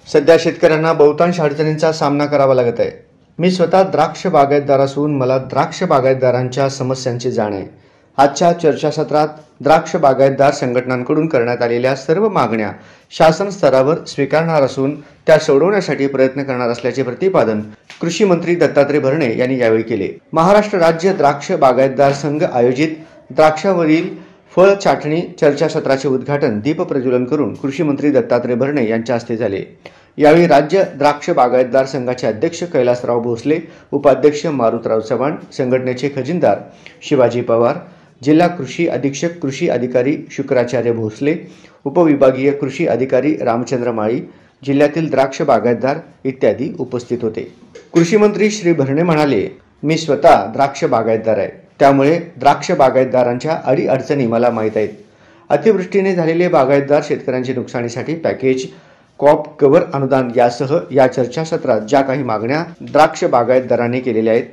सध्या शेतकऱ्यांना बहुतांश अडचणींचा सामना करावा लागत आहे। मी स्वतः द्राक्ष बागायतदार असून मला द्राक्ष बागायतदारांच्या समस्यांची जाण आहे। आजच्या चर्चासत्रात द्राक्ष बागायतदार संघटनांकडून करण्यात आलेल्या सर्व मागण्या शासन स्तरावर स्वीकारणार असून त्या सोडवण्यासाठी प्रयत्न करणार असल्याचे प्रतिपादन कृषी मंत्री दत्तात्रय भरणे यांनी यावेळी केले। महाराष्ट्र राज्य द्राक्ष बागायतदार संघ आयोजित द्राक्षावरील फळ चाटणी चर्चासत्राचे उद्घाटन दीप प्रज्वलन करून कृषी मंत्री दत्तात्रय भरणे यांच्या हस्ते झाले। यावेळी राज्य द्राक्ष बागायतदार संघाचे अध्यक्ष कैलासराव भोसले, उपाध्यक्ष मारुतराव चव्हाण, संघटनेचे खजिनदार शिवाजी पवार, जिल्हा कृषी अधीक्षक कृषी अधिकारी शुक्राचार्य भोसले, उपविभागीय कृषी अधिकारी रामचंद्र माळी, जिल्ह्यातील द्राक्ष बागायतदार इत्यादी उपस्थित होते। कृषी मंत्री श्री भरणे म्हणाले, मी स्वतः द्राक्ष बागायतदार आहे, त्यामुळे द्राक्ष बागायतदारांच्या अडीअडचणी मला माहीत आहेत। अतिवृष्टीने झालेले बागायतदार शेतकऱ्यांच्या नुकसानीसाठी पॅकेज, क्रॉप कव्हर अनुदान यासह या चर्चासत्रात ज्या काही मागण्या द्राक्ष बागायतदारांनी केलेल्या आहेत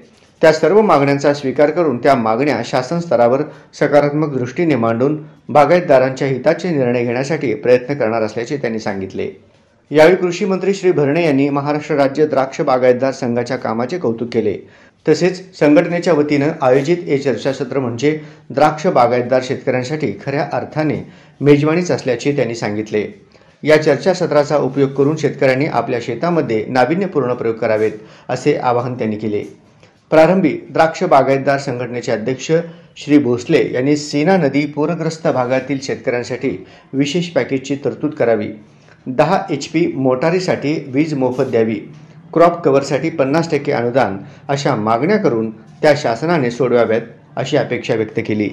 त्या सर्व मागण्यांचा स्वीकार करून त्या मागण्या शासन स्तरावर सकारात्मक दृष्टीने मांडून बागायतदारांच्या हिताचे निर्णय घेण्यासाठी प्रयत्न करणार असल्याचे त्यांनी सांगितले। यावेळी कृषी मंत्री श्री भरणे यांनी महाराष्ट्र राज्य द्राक्ष बागायतदार संघाच्या कामाचे कौतुक केले। तसेच संघटनेच्या वतीने आयोजित हे चर्चासत्र म्हणजे द्राक्ष बागायतदार शेतकऱ्यांसाठी खऱ्या अर्थाने मेजवानीच असल्याचे त्यांनी सांगितले। या चर्चासत्राचा उपयोग करून शेतकऱ्यांनी आपल्या शेतामध्ये नाविन्यपूर्ण प्रयोग करावेत असे आवाहन त्यांनी केले। प्रारंभी द्राक्ष बागायतदार संघटनेचे अध्यक्ष श्री भोसले यांनी सीना नदी पूरग्रस्त भागातील शेतकऱ्यांसाठी विशेष पॅकेजची तरतूद करावी, 10 HP मोटारीसाठी वीज मोफत द्यावी, क्रॉप कव्हरसाठी 50% अनुदान अशा मागण्या करून त्या शासनाने सोडवाव्यात अशी अपेक्षा व्यक्त केली।